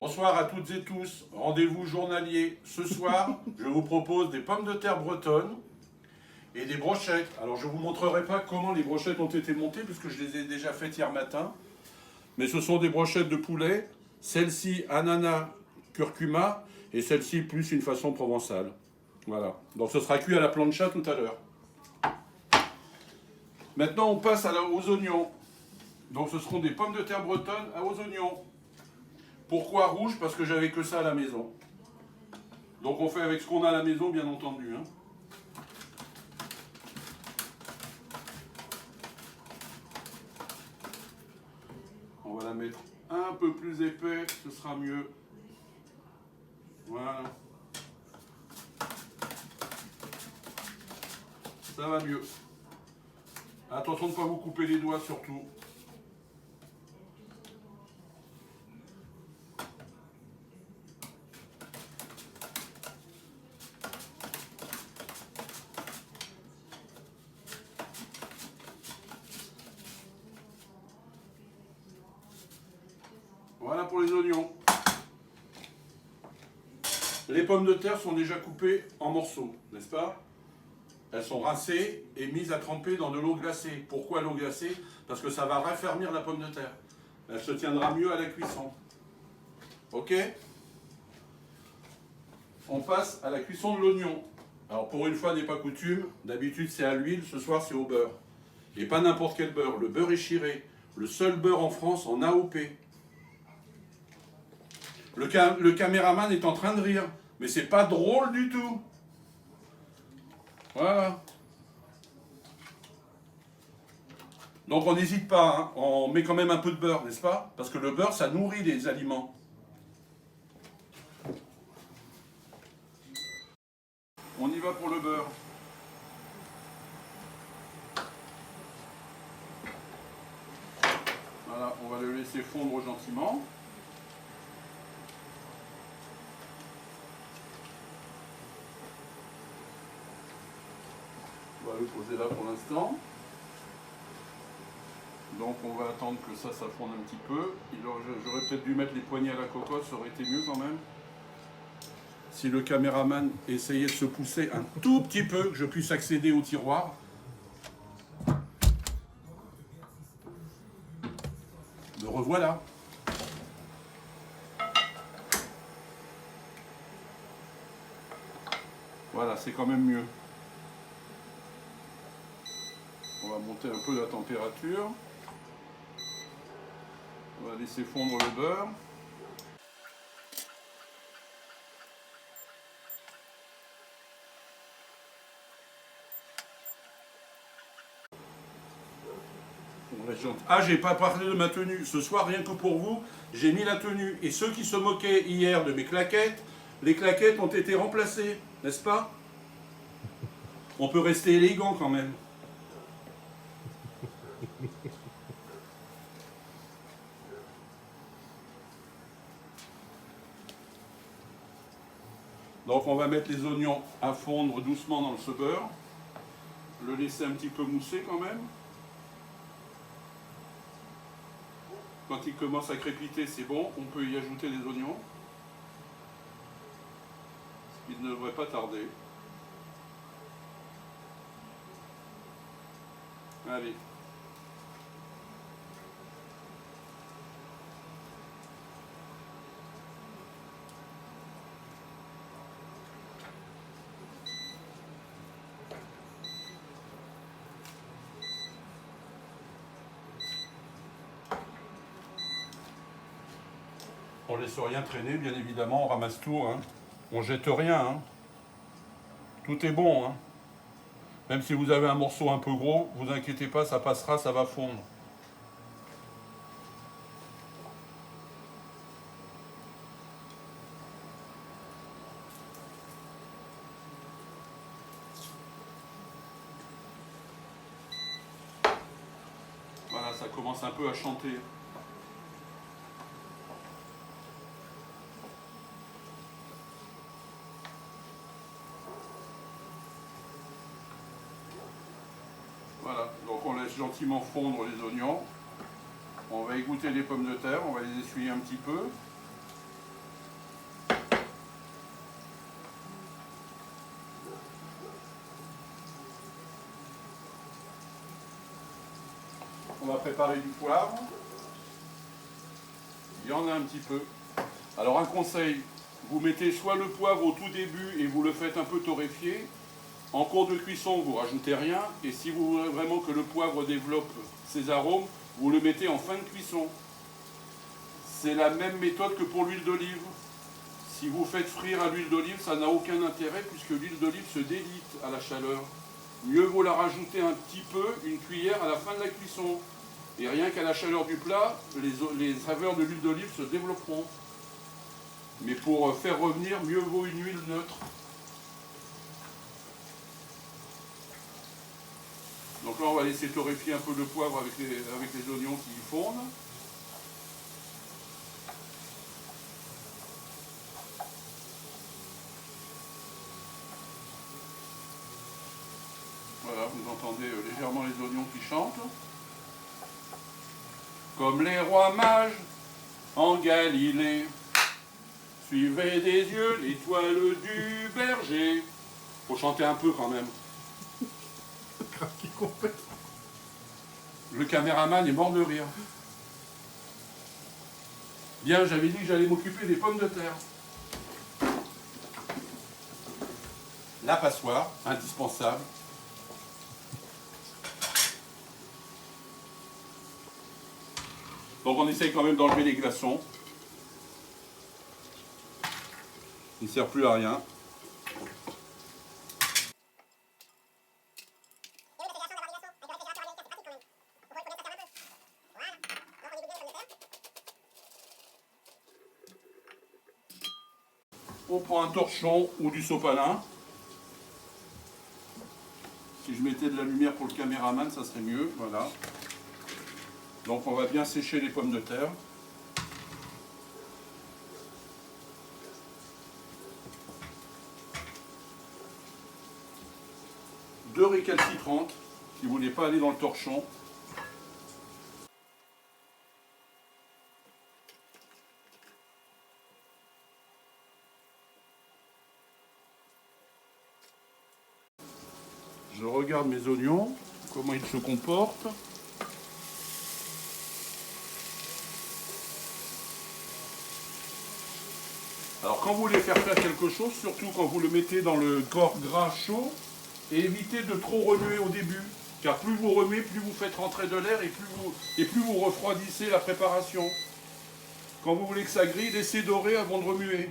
Bonsoir à toutes et tous, rendez-vous journalier. Ce soir, je vous propose des pommes de terre bretonnes et des brochettes. Alors je ne vous montrerai pas comment les brochettes ont été montées puisque je les ai déjà faites hier matin. Mais ce sont des brochettes de poulet, celle-ci ananas, curcuma et celle-ci plus une façon provençale. Voilà, donc ce sera cuit à la plancha tout à l'heure. Maintenant on passe aux oignons. Donc ce seront des pommes de terre bretonnes aux oignons. Pourquoi rouge? Parce que j'avais que ça à la maison. Donc on fait avec ce qu'on a à la maison, bien entendu. On va la mettre un peu plus épais, ce sera mieux. Voilà. Ça va mieux. Attention de ne pas vous couper les doigts surtout. Voilà pour les oignons. Les pommes de terre sont déjà coupées en morceaux, n'est-ce pas? Elles sont rincées et mises à tremper dans de l'eau glacée. Pourquoi l'eau glacée? Parce que ça va raffermir la pomme de terre. Elle se tiendra mieux à la cuisson. Ok? On passe à la cuisson de l'oignon. Alors pour une fois n'est pas coutume, d'habitude c'est à l'huile, ce soir c'est au beurre. Et pas n'importe quel beurre, le beurre échiré. Le seul beurre en France en AOP. Le caméraman est en train de rire, mais c'est pas drôle du tout. Voilà. Donc on n'hésite pas, hein. On met quand même un peu de beurre, n'est-ce pas? Parce que le beurre, ça nourrit les aliments. On y va pour le beurre. Voilà, on va le laisser fondre gentiment. On va le poser là pour l'instant. Donc on va attendre que ça fonde un petit peu. J'aurais peut-être dû mettre les poignées à la cocotte, ça aurait été mieux quand même. Si le caméraman essayait de se pousser un tout petit peu, que je puisse accéder au tiroir. Me revoilà. Voilà, c'est quand même mieux. On va monter un peu la température. On va laisser fondre le beurre. Ah, j'ai pas parlé de ma tenue. Ce soir, rien que pour vous, j'ai mis la tenue. Et ceux qui se moquaient hier de mes claquettes, les claquettes ont été remplacées, n'est-ce pas? On peut rester élégant quand même. Donc on va mettre les oignons à fondre doucement dans ce beurre. Le laisser un petit peu mousser quand même. Quand il commence à crépiter, c'est bon, on peut y ajouter les oignons. Ce qui ne devrait pas tarder. Allez. On laisse rien traîner, bien évidemment, on ramasse tout. Hein. On jette rien. Hein. Tout est bon. Hein. Même si vous avez un morceau un peu gros, vous inquiétez pas, ça passera, ça va fondre. Voilà, ça commence un peu à chanter. Voilà, donc on laisse gentiment fondre les oignons. On va égoutter les pommes de terre, on va les essuyer un petit peu. préparer du poivre. Il y en a un petit peu. Alors un conseil, vous mettez soit le poivre au tout début et vous le faites un peu torréfier. En cours de cuisson, vous rajoutez rien. Et si vous voulez vraiment que le poivre développe ses arômes, vous le mettez en fin de cuisson. C'est la même méthode que pour l'huile d'olive. Si vous faites frire à l'huile d'olive, ça n'a aucun intérêt puisque l'huile d'olive se délite à la chaleur. Mieux vaut la rajouter un petit peu, une cuillère à la fin de la cuisson. Et rien qu'à la chaleur du plat, les saveurs de l'huile d'olive se développeront. Mais pour faire revenir, mieux vaut une huile neutre. Donc là, on va laisser torréfier un peu le poivre avec les oignons qui fondent. Voilà, vous entendez légèrement les oignons qui chantent. Comme les rois mages en Galilée, suivez des yeux l'étoile du berger. Faut chanter un peu quand même. Le caméraman est mort de rire. Bien, j'avais dit que j'allais m'occuper des pommes de terre. La passoire, indispensable. Donc on essaye quand même d'enlever les glaçons. Il ne sert plus à rien. On prend un torchon ou du sopalin. Si je mettais de la lumière pour le caméraman, ça serait mieux. Voilà. Donc on va bien sécher les pommes de terre. Deux récalcitrantes, si vous ne voulez pas aller dans le torchon. Je regarde mes oignons, comment ils se comportent. Alors quand vous voulez faire quelque chose, surtout quand vous le mettez dans le corps gras chaud, évitez de trop remuer au début. Car plus vous remuez, plus vous faites rentrer de l'air et plus vous refroidissez la préparation. Quand vous voulez que ça grille, laissez dorer avant de remuer.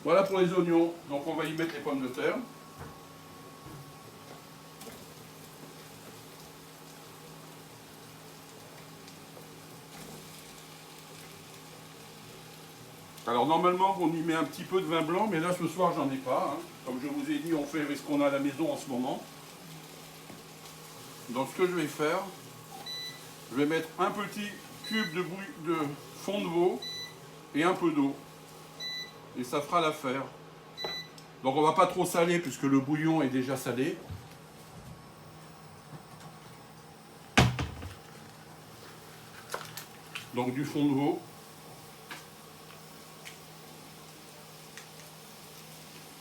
Voilà pour les oignons. Donc on va y mettre les pommes de terre. Alors normalement on y met un petit peu de vin blanc, mais là ce soir j'en ai pas. Hein. Comme je vous ai dit, on fait avec ce qu'on a à la maison en ce moment. Donc ce que je vais faire, je vais mettre un petit cube de fond de veau et un peu d'eau. Et ça fera l'affaire. Donc on ne va pas trop saler puisque le bouillon est déjà salé. Donc du fond de veau.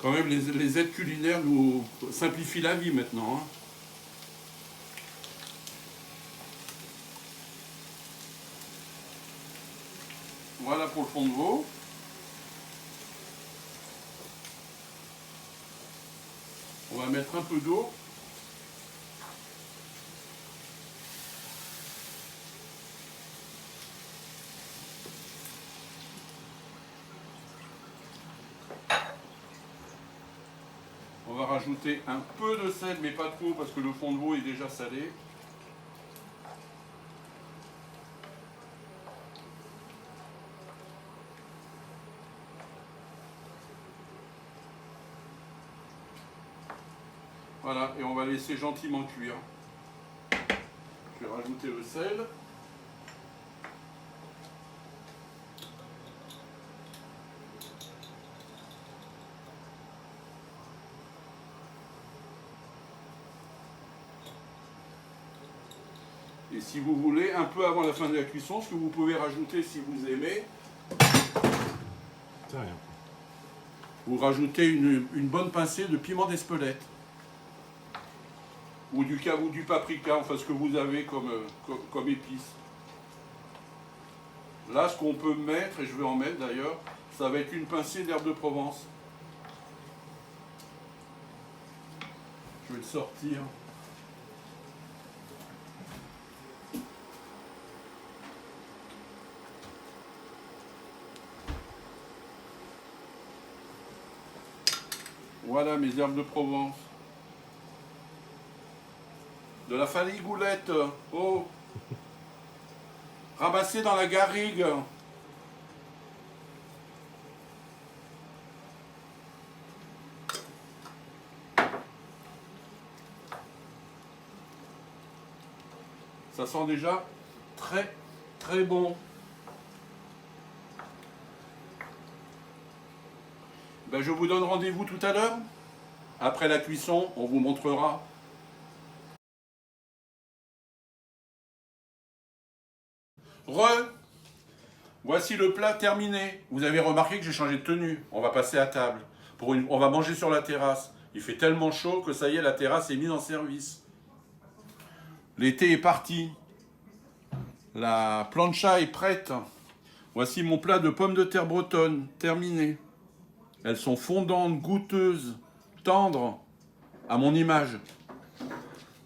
Quand même les aides culinaires nous simplifient la vie maintenant. Hein. Voilà pour le fond de veau. On va mettre un peu d'eau. On va rajouter un peu de sel, mais pas trop parce que le fond de veau est déjà salé. Voilà, et on va laisser gentiment cuire. Je vais rajouter le sel. Et si vous voulez, un peu avant la fin de la cuisson, ce que vous pouvez rajouter si vous aimez, vous rajoutez une bonne pincée de piment d'Espelette. ou du paprika, enfin ce que vous avez comme épices. Là, ce qu'on peut mettre, et je vais en mettre d'ailleurs, ça va être une pincée d'herbe de Provence. Je vais le sortir. Voilà mes herbes de Provence. De la faligoulette. Oh. Ramassée dans la garrigue. Ça sent déjà très très bon. Ben, je vous donne rendez-vous tout à l'heure. Après la cuisson, on vous montrera. Voici le plat terminé. Vous avez remarqué que j'ai changé de tenue. On va passer à table. On va manger sur la terrasse. Il fait tellement chaud que ça y est, la terrasse est mise en service. L'été est parti. La plancha est prête. Voici mon plat de pommes de terre bretonnes, terminé. Elles sont fondantes, goûteuses, tendres, à mon image.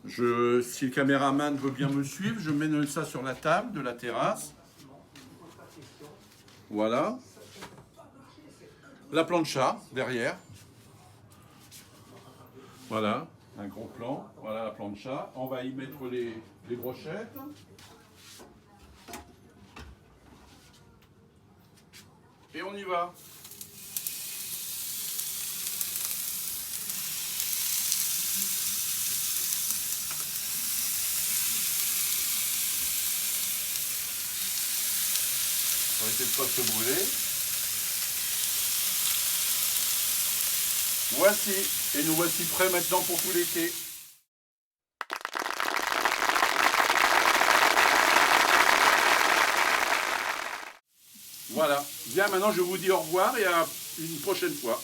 Si le caméraman veut bien me suivre, je mène ça sur la table de la terrasse. Voilà. La plancha, derrière. Voilà, un gros plan. Voilà la plancha. On va y mettre les brochettes. Et on y va. On va essayer de ne pas se brûler. Voici, et nous voici prêts maintenant pour tout l'été. Voilà. Bien, maintenant je vous dis au revoir et à une prochaine fois.